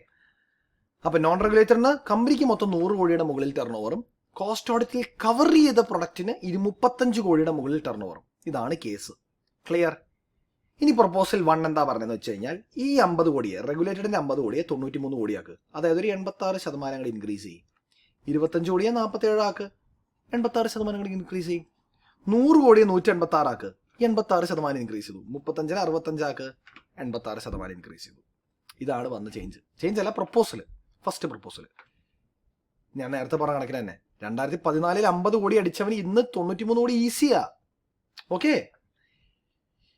അപ്പം നോൺ റെഗുലേറ്ററിന് കമ്പനിക്ക് മൊത്തം 100 കോടിയുടെ മുകളിൽ ടേൺ ഓവറും കോസ്റ്റ് ഓഡിറ്റിൽ കവർ ചെയ്ത പ്രൊഡക്റ്റിന് 35 കോടിയുടെ മുകളിൽ ടേൺ ഓവറും. ഇതാണ് കേസ്. ക്ലിയർ? ഇനി പ്രപ്പോസൽ 1 എന്താ പറഞ്ഞതെന്ന് വെച്ച് കഴിഞ്ഞാൽ ഈ 50 കോടിയെ, റെഗുലേറ്റഡിന്റെ 50 കോടിയെ 93 കോടിയാക്ക്. അതായത് ഒരു 86% ഇൻക്രീസ് ചെയ്യും. 25 കോടിയെ 47 ആക്ക്, 86% ഇൻക്രീസ് ചെയ്യും. 100 കോടിയെ 186 ആക്ക്, 86% ഇൻക്രീസ് ചെയ്തു. 35 65 ആക്ക്, 86% ഇൻക്രീസ് ചെയ്തു. ഇതാണ് വന്ന ചേഞ്ച് അല്ല, പ്രപ്പോസൽ. ഫസ്റ്റ് പ്രപ്പോസൽ ഞാൻ നേരത്തെ പറഞ്ഞ കണക്കിന് തന്നെ 2014 50 കോടി അടിച്ചവന് ഇന്ന് 93 കോടി ഈസിയാ. ഓക്കെ,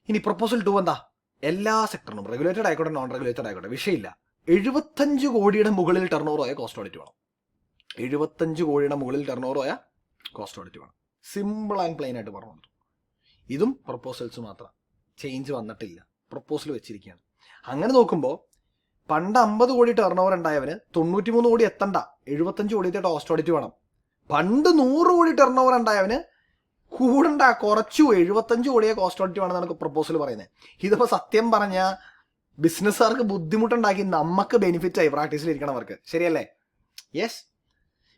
ഇനി പ്രപ്പോസൽ 2 എന്താ? എല്ലാ സെക്ടറിനും റെഗുലേറ്റഡ് ആയിക്കോട്ടെ നോൺ റെഗുലേറ്റഡ് ആയിക്കോട്ടെ വിഷയമില്ല, 75 കോടിയുടെ മുകളിൽ ടേൺ ഓവർ ആയ കോസ്റ്റ് ഓഡിറ്റ് വേണം. 75 കോടിയുടെ മുകളിൽ ടേൺ ഓവർ ആയ കോസ്റ്റ് ഓഡിറ്റ് വേണം. സിമ്പിൾ ആൻഡ് പ്ലെയിൻ ആയിട്ട് പറഞ്ഞു. ഇതും പ്രപ്പോസൽസ് മാത്രം, ചേഞ്ച് വന്നിട്ടില്ല, പ്രപ്പോസൽ വെച്ചിരിക്കുകയാണ്. അങ്ങനെ നോക്കുമ്പോൾ പണ്ട് 50 കോടി ടേൺ ഓവർ ഉണ്ടായവന് 93 കോടി എത്തണ്ട, 75 കോടിയത്തെ കോസ്റ്റ് ഓഡിറ്റ് വേണം. പണ്ട് 100 കോടി ടേൺ ഓവർ ഉണ്ടായവന് കൂടണ്ട, കുറച്ചു 75 കോടിയെ കോസ്റ്റ് ഓഡിറ്റ് വേണമെന്നാണ് പ്രപ്പോസൽ പറയുന്നത്. ഇതിപ്പോൾ സത്യം പറഞ്ഞാൽ ബിസിനസ്സുകാർക്ക് ബുദ്ധിമുട്ടുണ്ടാക്കി നമുക്ക് ബെനിഫിറ്റ് ആയി പ്രാക്ടീസിൽ ഇരിക്കണവർക്ക്. ശരിയല്ലേ? യെസ്.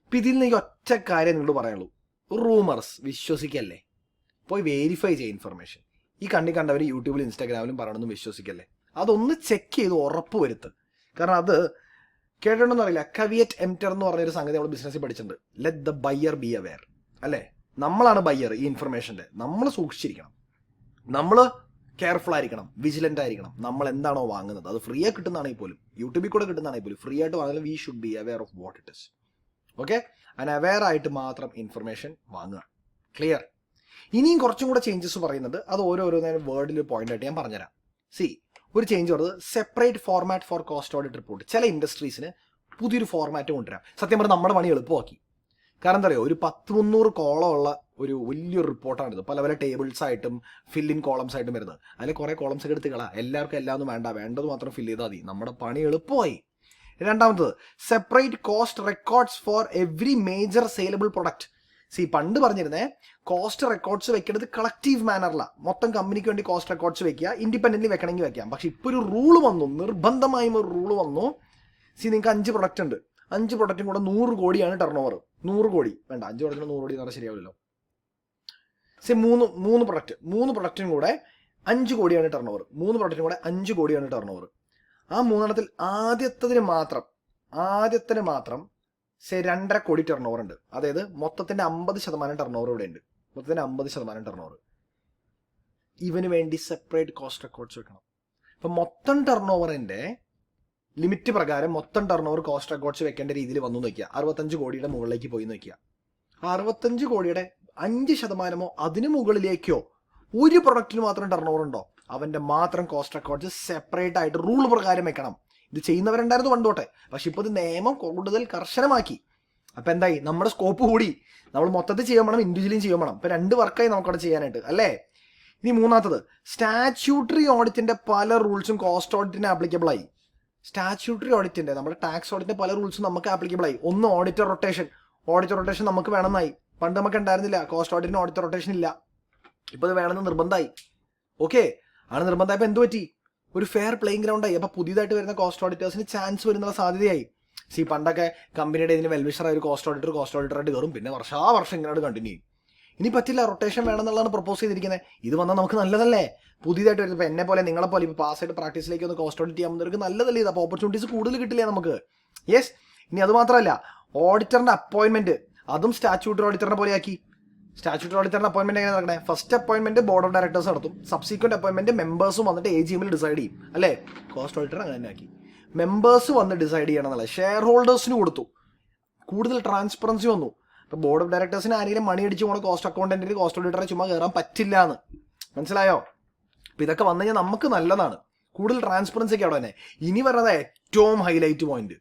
ഇപ്പം ഇതിൽ നിന്ന് ഒറ്റ കാര്യം നിങ്ങളോട് പറയുള്ളൂ, റൂമർസ് വിശ്വസിക്കല്ലേ, പോയി വെരിഫൈ ചെയ്യുക ഇൻഫർമേഷൻ. ഈ കണ്ടവർ യൂട്യൂബിലും ഇൻസ്റ്റാഗ്രാമിലും പറയണമെന്ന് വിശ്വസിക്കല്ലേ. അതൊന്ന് ചെക്ക് ചെയ്ത് ഉറപ്പ് വരുത്ത്. കാരണം അത് കേട്ടിട്ടുണ്ടെന്ന് അറിയില്ല, കവിയറ്റ് എംറ്റർ എന്ന് പറഞ്ഞൊരു സംഗതി നമ്മൾ ബിസിനസ്സിൽ പഠിച്ചിട്ടുണ്ട്. Let the buyer be aware. അല്ലേ, നമ്മളാണ് ബയ്യർ ഈ ഇൻഫർമേഷൻ്റെ. നമ്മൾ സൂക്ഷിച്ചിരിക്കണം, നമ്മൾ കെയർഫുൾ ആയിരിക്കണം, വിജിലൻ്റ് ആയിരിക്കണം. നമ്മൾ എന്താണോ വാങ്ങുന്നത് അത് ഫ്രീ ആയി കിട്ടുന്നതാണെങ്കിൽ പോലും, യൂട്യൂബിൽ കൂടെ കിട്ടുന്നതാണെങ്കിൽ പോലും, ഫ്രീ ആയിട്ട് വാങ്ങുന്നത് we should be aware of what it is. Okay, അതിന് അവെയർ ആയിട്ട് മാത്രം ഇൻഫർമേഷൻ വാങ്ങുക. ക്ലിയർ? ഇനിയും കുറച്ചും കൂടെ ചേഞ്ചസ് പറയുന്നത് അത് ഓരോന്നേരം വേർഡിൽ പോയിന്റ് ആയിട്ട് ഞാൻ പറഞ്ഞുതരാം. സി, ഒരു ചേഞ്ച് പറയുന്നത് separate format for cost audit report. ചില ഇൻഡസ്ട്രീസിന് പുതിയൊരു ഫോർമാറ്റ് കൊണ്ടുവരാം. സത്യം പറഞ്ഞാൽ നമ്മുടെ പണി എളുപ്പമാക്കി. കാരണം എന്താ പറയുക, ഒരു 100-300 കോളമുള്ള ഒരു വലിയൊരു റിപ്പോർട്ടാണിത്. പല പല ടേബിൾസ് ആയിട്ടും ഫില്ലിൻ കോളംസ് ആയിട്ടും വരുന്നത്. അതിൽ കുറേ കോളംസ് ഒക്കെ എടുത്ത് കളാം. എല്ലാവർക്കും എല്ലാം ഒന്നും വേണ്ട, വേണ്ടത് മാത്രം ഫില്ല് ചെയ്താൽ മതി. നമ്മുടെ പണി എളുപ്പമായി. രണ്ടാമത്തത് separate cost records for every major saleable product. C, പണ്ട് പറഞ്ഞിരുന്നേ കോസ്റ്റ് റെക്കോർഡ്സ് വെക്കേണ്ടത് കളക്റ്റീവ് മാനറിലാണ്. മൊത്തം കമ്പനിക്ക് വേണ്ടി കോസ്റ്റ് റെക്കോർഡ്സ് വെക്കുക, ഇൻഡിപെൻഡൻ്റ്ലി വെക്കണമെങ്കിൽ വെക്കാം. പക്ഷെ ഇപ്പോൾ ഒരു റൂള് വന്നു, നിർബന്ധമായും ഒരു റൂള് വന്നു. സി, നിങ്ങൾക്ക് 5 പ്രൊഡക്റ്റ് ഉണ്ട്, 5 പ്രൊഡക്റ്റും കൂടെ 100 കോടിയാണ് ടേൺ ഓവർ. 100 കോടി വേണ്ട, 5 പ്രൊഡക്റ്റിന് 100 കോടി എന്ന് പറഞ്ഞാൽ ശരിയാവില്ലല്ലോ. സി, മൂന്ന് പ്രൊഡക്റ്റിനും കൂടെ 5 കോടിയാണ് ടേൺ ഓവർ. 3 പ്രൊഡക്റ്റിനും കൂടെ 5 കോടിയാണ് ടേൺ ഓവർ. ആ 3 ആദ്യത്തിന് മാത്രം 2.5 കോടി ടേൺ ഓവർ ഉണ്ട്. അതായത് മൊത്തത്തിന്റെ 50% ടേൺ ഓവർ ഇവിടെ ഉണ്ട്. മൊത്തത്തിന്റെ 50% ടേൺ ഓവർ. ഇവന് വേണ്ടി സെപ്പറേറ്റ് കോസ്റ്റ് റെക്കോർഡ്സ് വെക്കണം. അപ്പൊ മൊത്തം ടേൺ ഓവറിന്റെ ലിമിറ്റ് പ്രകാരം മൊത്തം ടേൺ ഓവർ കോസ്റ്റ് റെക്കോർഡ്സ് വെക്കേണ്ട രീതിയിൽ വന്നു നോക്കുക. 65 കോടിയുടെ മുകളിലേക്ക് പോയി നോക്കുക. 65 കോടിയുടെ 5% അതിന് മുകളിലേക്കോ ഒരു പ്രൊഡക്റ്റിന് മാത്രം ടേൺ ഓവർ ഉണ്ടോ, അവന്റെ മാത്രം കോസ്റ്റ് റെക്കോർഡ്സ് സെപ്പറേറ്റ് ആയിട്ട് റൂൾ പ്രകാരം വെക്കണം. ഇത് ചെയ്യുന്നവരുണ്ടായിരുന്നു പണ്ടോട്ടെ, പക്ഷെ ഇപ്പോൾ ഇത് നിയമം കൂടുതൽ കർശനമാക്കി. അപ്പൊ എന്തായി, നമ്മുടെ സ്കോപ്പ് കൂടി. നമ്മൾ മൊത്തത്തിൽ ചെയ്യാൻ വേണം, ഇൻഡിവിജ്വലിയും ചെയ്യാൻ വേണം. ഇപ്പൊ 2 വർക്കായി നമുക്കവിടെ ചെയ്യാനായിട്ട്, അല്ലേ? ഇനി മൂന്നാമത്തത് സ്റ്റാറ്റ്യൂട്ടറി ഓഡിറ്റിന്റെ പല റൂൾസും കോസ്റ്റ് ഓഡിറ്റിന് ആപ്ലിക്കബിൾ ആയി. സ്റ്റാറ്റ്യൂട്ടറി ഓഡിറ്റിന്റെ, നമ്മുടെ ടാക്സ് ഓഡിറ്റിന്റെ പല റൂൾസും നമുക്ക് ആപ്ലിക്കബിൾ ആയി. ഒന്ന് ഓഡിറ്റർ റൊട്ടേഷൻ നമുക്ക് വേണമെന്നായി. പണ്ട് നമുക്ക് ഉണ്ടായിരുന്നില്ല, കോസ്റ്റ് ഓഡിറ്റിന് ഓഡിറ്റർ റൊട്ടേഷൻ ഇല്ല. ഇപ്പൊ അത് വേണമെന്ന് നിർബന്ധമായി. ഓക്കെ, ആണ് നിർബന്ധമായപ്പോൾ എന്ത് പറ്റി, ഒരു ഫെയർ പ്ലേയിങ് ഗ്രൗണ്ട് ആയി. അപ്പൊ പുതിയതായിട്ട് വരുന്ന കോസ്റ്റ് ഓഡിറ്റേഴ്സിന് ചാൻസ് വരുന്നുള്ള സാധ്യതയായി. സി, പണ്ടൊക്കെ കമ്പനിയുടെ ഇതിന് വെൽവിഷറായ ഒരു കോസ്റ്റ് ഓഡിറ്ററായിട്ട് കയറും, പിന്നെ വർഷം ഇങ്ങനെ കണ്ടിന്യൂ ചെയ്യും. ഇനി പറ്റില്ല, റൊട്ടേഷൻ വേണമെന്നുള്ളതാണ് പ്രപ്പോസ് ചെയ്തിരിക്കുന്നത്. ഇത് വന്നാൽ നമുക്ക് നല്ലതല്ലേ? പുതിയതായിട്ട് വരുന്നത് ഇപ്പോൾ എന്നെ പോലെ നിങ്ങളെ പോലെ ഇപ്പോൾ പാസ്സായിട്ട് പ്രാക്ടീസിലേക്ക് ഒന്ന് കോസ്റ്റ് ഓഡിറ്റ് ചെയ്യാവുന്നവർക്ക് നല്ലതല്ലേ? ഇത് അപ്പോൾ ഓപ്പർച്യൂണിറ്റീസ് കൂടുതൽ കിട്ടില്ലേ നമുക്ക്? യെസ്. ഇനി അത് മാത്രമല്ല, ഓഡിറ്ററിന്റെ അപ്പോയിന്റ്മെന്റ് അതും സ്റ്റാറ്റ്യൂട്ടറി ഓഡിറ്ററിനെ പോലെയാക്കി. സ്റ്റാറ്റ്യൂട്ടറി ഓഡിറ്ററിന്റെ അപ്പോയിന്റ്മെന്റ് എങ്ങനെ നടക്കണേ? First appointment board of directors നടത്തും, സബ്സീക്വന്റ് അപ്പോയിന്റ്മെന്റ് മെമ്പേഴ്സും വന്നിട്ട് AGM ഡിസൈഡ് ചെയ്യും, അല്ലേ? കോസ്റ്റ് ഓഡിറ്റർ അങ്ങനെ തന്നെ ആക്കി. മെമ്പേഴ്സ് വന്ന് ഡിസൈഡ് ചെയ്യണം എന്നല്ല, ഷെയർ ഹോൾഡേഴ്സിന് കൊടുത്തു. കൂടുതൽ ട്രാൻസ്പെറൻസി വന്നു. ഇപ്പൊ ബോർഡ് ഓഫ് ഡയറക്ടേഴ്സിന് ആരെങ്കിലും മണി അടിച്ച് പോണ കോസ്റ്റ് അക്കൗണ്ടന്റിന് കോസ്റ്റ് ഓഡിറ്ററെ ചുമ്മാ കയറാൻ പറ്റില്ല എന്ന് മനസ്സിലായോ? അപ്പൊ ഇതൊക്കെ വന്നു കഴിഞ്ഞാൽ നമുക്ക് നല്ലതാണ്, കൂടുതൽ ട്രാൻസ്പെറൻസി ഒക്കെ അവിടെ തന്നെ. ഇനി വരുന്നത് ഏറ്റവും ഹൈലൈറ്റ് പോയിന്റ്,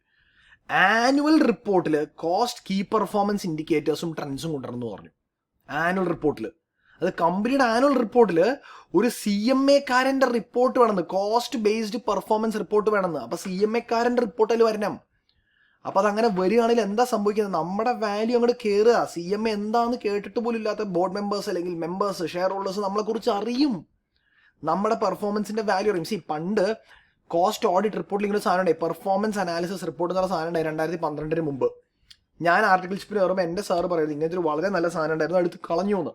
ആനുവൽ റിപ്പോർട്ടിൽ കോസ്റ്റ് കീ പെർഫോമൻസ് ഇൻഡിക്കേറ്റേഴ്സും ട്രെൻഡ്സും കൊണ്ടുവരണമെന്ന് പറഞ്ഞു. ആനുവൽ റിപ്പോർട്ടിൽ, അത് കമ്പനിയുടെ ആനുവൽ റിപ്പോർട്ടിൽ ഒരു CMA-കാരന്റെ റിപ്പോർട്ട് വേണമെന്ന്, കോസ്റ്റ് ബേസ്ഡ് പെർഫോമൻസ് റിപ്പോർട്ട് വേണമെന്ന്. അപ്പൊ CMA-കാരന്റെ റിപ്പോർട്ടിൽ വരണം. അപ്പൊ അതങ്ങനെ വരികയാണെങ്കിൽ എന്താ സംഭവിക്കുന്നത്, നമ്മുടെ വാല്യൂ അങ്ങോട്ട് കയറുക. CMA എന്താന്ന് കേട്ടിട്ട് പോലും ഇല്ലാത്ത ബോർഡ് മെമ്പേഴ്സ് അല്ലെങ്കിൽ മെമ്പേഴ്സ്, ഷെയർ ഹോൾഡേഴ്സ് നമ്മളെ കുറിച്ച് അറിയും, നമ്മുടെ പെർഫോമൻസിന്റെ വാല്യൂ അറിയും. സി, പണ്ട് കോസ്റ്റ് ഓഡിറ്റ് റിപ്പോർട്ടിൽ ഇങ്ങനെ സാധനം ഉണ്ടായി, പെർഫോമൻസ് അനാലിസിസ് റിപ്പോർട്ട് എന്നുള്ള സാധനം ഉണ്ടായി 2012 മുമ്പ്. ഞാൻ ആർട്ടിക്കിൾഷിപ്പിൽ കയറുമ്പോൾ എൻ്റെ സാറ് പറയുന്നത് ഇങ്ങനത്തെ ഒരു വളരെ നല്ല സാധനം ഉണ്ടായിരുന്നു, അടുത്ത് കളഞ്ഞു എന്ന്.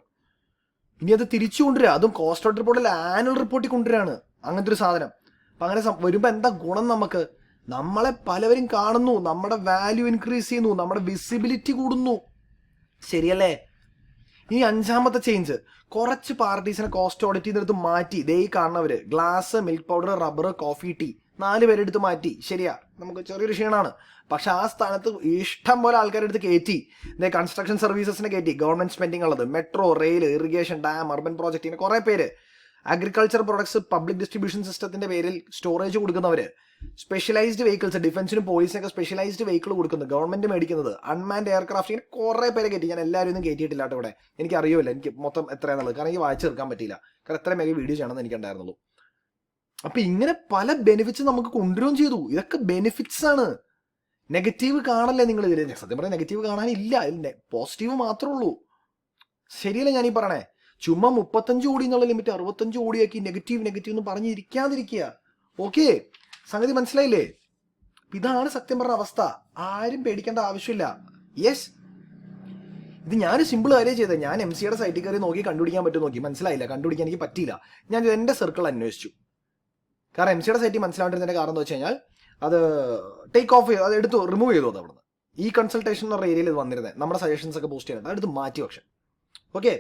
ഇനി അത് തിരിച്ചു കൊണ്ടുവരിക, അതും കോസ്റ്റ് ഓഡിറ്റ് റിപ്പോർട്ടിൽ ആനുവൽ റിപ്പോർട്ടിൽ കൊണ്ടുവരികയാണ് അങ്ങനത്തെ ഒരു സാധനം. അപ്പം അങ്ങനെ വരുമ്പോൾ എന്താ ഗുണം, നമുക്ക് നമ്മളെ പലവരും കാണുന്നു, നമ്മുടെ വാല്യൂ ഇൻക്രീസ് ചെയ്യുന്നു, നമ്മുടെ വിസിബിലിറ്റി കൂടുന്നു. ശരിയല്ലേ? ഇനി 5ാമത്തെ ചേഞ്ച്, കുറച്ച് പാർട്ടീസിനെ കോസ്റ്റ് ഓഡിറ്റ് ചെയ്തെടുത്ത് മാറ്റി. ദേ ഈ കാണുന്നവര് glass, milk powder, rubber, coffee, tea 4 പേരെടുത്ത് മാറ്റി. ശരിയാ, നമുക്ക് ചെറിയൊരു ക്ഷീണമാണ്. പക്ഷെ ആ സ്ഥാനത്ത് ഇഷ്ടം പോലെ ആൾക്കാരെടുത്ത് കയറ്റി. കൺസ്ട്രക്ഷൻ സർവീസസിനെ കയറ്റി, ഗവൺമെന്റ് സ്പെൻഡിങ് ഉള്ളത്, metro, rail, irrigation, dam, urban project, ഇങ്ങനെ കുറെ പേര്. അഗ്രികൾച്ചർ പ്രൊഡക്ട്സ് പബ്ലിക് ഡിസ്ട്രിബ്യൂഷൻ സിസ്റ്റത്തിന്റെ പേരിൽ സ്റ്റോറേജ് കൊടുക്കുന്നവര്, സ്പെഷ്യലൈസ്ഡ് വെഹിക്കിൾസ്, ഡിഫൻസിനും പോലീസിനൊക്കെ സ്പെഷ്യലൈസ്ഡ് വെഹിക്കിൾ കൊടുക്കുന്നത്, ഗവൺമെന്റ് മേടിക്കുന്നത്, അൺമാൻഡ് എയർക്രാഫ്റ്റ്, ഇങ്ങനെ കുറെ പേരെ കയറ്റി. ഞാൻ എല്ലാവരും ഒന്നും കയറ്റിയിട്ടില്ല കേട്ടോ ഇവിടെ, എനിക്ക് അറിയില്ല എനിക്ക് മൊത്തം എത്രയാണെന്നുള്ളത്, കാരണം എനിക്ക് വായിച്ചു തീർക്കാൻ പറ്റിയില്ല, കാരണം എത്ര മേലെ വീഡിയോ ചെയ്യണമെന്ന് എനിക്കുണ്ടായിരുന്നുള്ളൂ. അപ്പൊ ഇങ്ങനെ പല ബെനിഫിറ്റ്സ് നമുക്ക് കൊണ്ടുവരികയും ചെയ്തു. ഇതൊക്കെ ബെനിഫിറ്റ്സ് ആണ്, നെഗറ്റീവ് കാണല്ലേ നിങ്ങൾ ഇതിൽ. സത്യം പറയാൻ നെഗറ്റീവ് കാണാനില്ല, പോസിറ്റീവ് മാത്രമേ ഉള്ളൂ. ശരിയല്ലേ ഞാൻ ഈ പറയണേ? ചുമ്മാ 35 കോടി എന്നുള്ള ലിമിറ്റ് 65 കോടിയാക്കി നെഗറ്റീവ് എന്ന് പറഞ്ഞിരിക്കാതിരിക്കുക. ഓക്കെ, സംഗതി മനസ്സിലായില്ലേ? ഇതാണ് സത്യം പറഞ്ഞ അവസ്ഥ. ആരും പേടിക്കേണ്ട ആവശ്യമില്ല. യെസ്, ഇത് ഞാൻ സിമ്പിൾ കാര്യം ചെയ്തത്. ഞാൻ MCയുടെ സൈറ്റിൽ കയറി നോക്കി കണ്ടുപിടിക്കാൻ പറ്റും നോക്കി, മനസ്സിലായില്ല, കണ്ടുപിടിക്കാൻ എനിക്ക് പറ്റിയില്ല. ഞാൻ എൻ്റെ സർക്കിൾ അന്വേഷിച്ചു. കാരണം MC യുടെ സൈറ്റിൽ മനസ്സിലാവേണ്ടതിൻ്റെ കാരണം എന്ന് വെച്ച് കഴിഞ്ഞാൽ അത് ടേക്ക് ഓഫ് അത് എടുത്ത് റിമൂവ് ചെയ്തു അത് അവിടുന്ന്. ഈ കൺസൾട്ടേഷൻ എന്ന് പറഞ്ഞ ഏരിയയിൽ ഇത് വന്നിരുന്നത് നമ്മുടെ സജഷൻസ് ഒക്കെ പോസ്റ്റ് ചെയ്യാനായിട്ട് അതെടുത്ത് മാറ്റി. പക്ഷേ ഓക്കെ,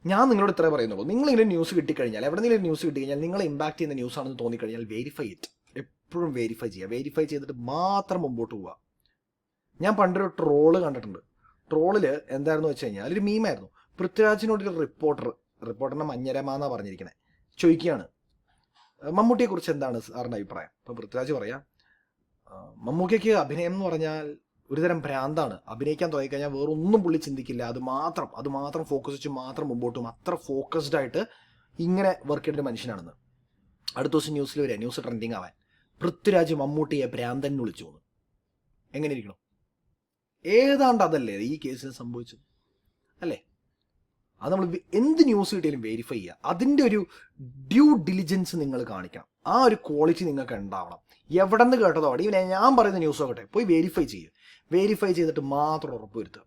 ഞാൻ നിങ്ങളോട് ഇത്രേ പറയുന്നുള്ളൂ, നിങ്ങളിങ്ങനെ ന്യൂസ് കിട്ടിക്കഴിഞ്ഞാൽ എവിടെയെങ്കിലും ന്യൂസ് കിട്ടിക്കഴിഞ്ഞാൽ നിങ്ങളെ ഇമ്പാക്ട് ചെയ്യുന്ന ന്യൂസ് ആണെന്ന് തോന്നിക്കഴിഞ്ഞാൽ വെരിഫൈ ഇറ്റ്. എപ്പോഴും വെരിഫൈ ചെയ്യുക. വെരിഫൈ ചെയ്തിട്ട് മാത്രം മുമ്പോട്ട് പോവുക. ഞാൻ പണ്ടൊരു ട്രോള് കണ്ടിട്ടുണ്ട്. ട്രോളിൽ എന്തായിരുന്നു വെച്ച് കഴിഞ്ഞാൽ ഒരു മീമായിരുന്നു. പൃഥ്വിരാജിനോടൊരു റിപ്പോർട്ടറിനെ മഞ്ഞരമ എന്നാണ് പറഞ്ഞിരിക്കുന്നത്, ചോദിക്കുകയാണ് മമ്മൂട്ടിയെക്കുറിച്ച് എന്താണ് സാറിൻ്റെ അഭിപ്രായം. അപ്പോൾ പൃഥ്വിരാജ് പറയാം, മമ്മൂക്കയ്ക്ക് അഭിനയം എന്ന് പറഞ്ഞാൽ ഒരുതരം ഭ്രാന്താണ്. അഭിനയിക്കാൻ തുടങ്ങിക്കഴിഞ്ഞാൽ വേറൊന്നും പുള്ളി ചിന്തിക്കില്ല, അത് മാത്രം ഫോക്കസ് വെച്ച് മാത്രം മുമ്പോട്ടും അത്ര ഫോക്കസ്ഡ് ആയിട്ട് ഇങ്ങനെ വർക്ക് ചെയ്യേണ്ട മനുഷ്യനാണെന്ന്. അടുത്ത ദിവസം ന്യൂസിൽ വരിക, ന്യൂസ് ട്രെൻഡിങ് ആവാൻ, പൃഥ്വിരാജ് മമ്മൂട്ടിയെ ഭ്രാന്തൻ എന്ന് വിളിച്ചു പോകുന്നു. എങ്ങനെ ഇരിക്കണം? ഏതാണ്ട് അതല്ലേ ഈ കേസിൽ സംഭവിച്ചത് അല്ലേ? അത് നമ്മൾ എന്ത് ന്യൂസ് കിട്ടിയാലും വെരിഫൈ ചെയ്യുക. അതിൻ്റെ ഒരു ഡ്യൂ ഡിലിജൻസ് നിങ്ങൾ കാണിക്കണം. ആ ഒരു ക്വാളിറ്റി നിങ്ങൾക്ക് ഉണ്ടാവണം. എവിടെ നിന്ന് കേട്ടതോ അവിടെ ഇവനെ ഞാൻ പറയുന്ന ന്യൂസ് ആകട്ടെ പോയി വെരിഫൈ ചെയ്യുക. വെരിഫൈ ചെയ്തിട്ട് മാത്രം ഉറപ്പുവരുത്തുക.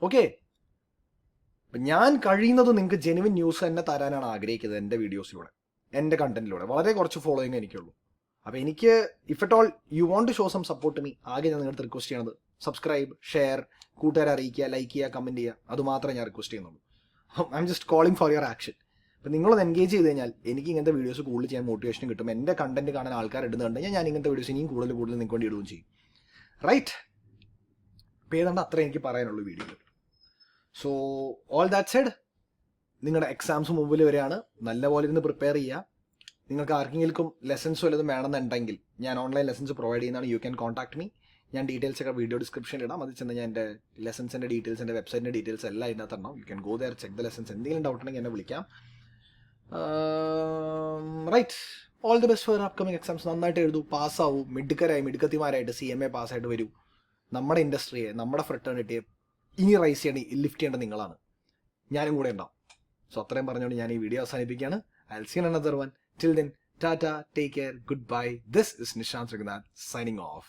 ഓക്കെ, അപ്പം ഞാൻ കഴിയുന്നത് നിങ്ങൾക്ക് ജെനുവിൻ ന്യൂസ് തന്നെ തരാനാണ് ആഗ്രഹിക്കുന്നത് എൻ്റെ വീഡിയോസിലൂടെ, എൻ്റെ കണ്ടന്റിലൂടെ. വളരെ കുറച്ച് ഫോളോയിങ് എനിക്കുള്ളൂ. അപ്പോൾ എനിക്ക് if at all you want to show some support me, ആകെ ഞാൻ നിങ്ങളുടെ റിക്വസ്റ്റ് ചെയ്യണത് സബ്സ്ക്രൈബ്, ഷെയർ, കൂട്ടുകാരെ അറിയിക്കുക, ലൈക്ക് ചെയ്യുക, കമൻറ്റ് ചെയ്യുക. അതുമാത്രമേ ഞാൻ റിക്വസ്റ്റ് ചെയ്യുന്നുള്ളൂ. I am just calling for your action. അപ്പം നിങ്ങളൊന്ന് എൻഗേജ് ചെയ്ത് കഴിഞ്ഞാൽ എനിക്ക് ഇങ്ങനത്തെ വീഡിയോസ് കൂടുതൽ ചെയ്യാൻ മോട്ടിവേഷൻ കിട്ടും. എൻ്റെ കണ്ടന്റ് കാണാൻ ആൾക്കാർ ഇടുന്നുണ്ട് ഞാൻ ഇങ്ങനത്തെ വീഡിയോസ് ഇനിയും കൂടുതൽ നിങ്ങൾക്ക് വേണ്ടി ഇടുകയും ചെയ്യും. റൈറ്റ്? അപ്പോൾ ഏതാണ്ട് അത്ര എനിക്ക് പറയാനുള്ളൂ വീഡിയോയിൽ. സോ ഓൾ ദാറ്റ് സെഡ്, നിങ്ങളുടെ എക്സാംസ് മുമ്പിൽ വരെയാണ്, നല്ലപോലെ ഇരുന്ന് പ്രിപ്പയർ ചെയ്യുക. നിങ്ങൾക്ക് ആർക്കെങ്കിലും ലെസൺസ് വല്ലതും വേണമെന്നുണ്ടെങ്കിൽ ഞാൻ ഓൺലൈൻ ലെസൺസ് പ്രൊവൈഡ് ചെയ്യുന്നതാണ്. You can contact me. ഞാൻ ഡീറ്റെയിൽസ് ഒക്കെ വീഡിയോ ഡിസ്ക്രിപ്ഷനിൽ ഇടാം. അതിൽ ചെന്ന് ഞാൻ എൻ്റെ ലെസൺസിൻ്റെ ഡീറ്റെയിൽസ്, എൻ്റെ വെബ്സൈറ്റിൻ്റെ ഡീറ്റെയിൽസ് എല്ലാം ഇതിനകത്ത് ഉണ്ടാവും. You can go there, check the lessons. എന്തെങ്കിലും ഡൗട്ട് ഉണ്ടെങ്കിൽ എന്നെ വിളിക്കാം. Right, all the best for upcoming exams. നന്നായിട്ട് എഴുതൂ, പാസ്സാവൂ, മിടുക്കത്തിമാരായിട്ട് CMA പാസ്സായിട്ട് വരൂ. നമ്മുടെ ഇൻഡസ്ട്രിയെ, നമ്മുടെ ഫ്രട്ടേണിറ്റിയെ ഇനി റൈസ് ചെയ്യേണ്ട, ലിഫ്റ്റ് ചെയ്യേണ്ട നിങ്ങളാണ്. ഞാനും കൂടെ ഉണ്ടാവും. സോ അത്രയും പറഞ്ഞുകൊണ്ട് ഞാൻ ഈ വീഡിയോ അവസാനിപ്പിക്കുകയാണ്. I'll see you in another one. Till then, tata, take care, goodbye. This is Nishant Raghunath signing off.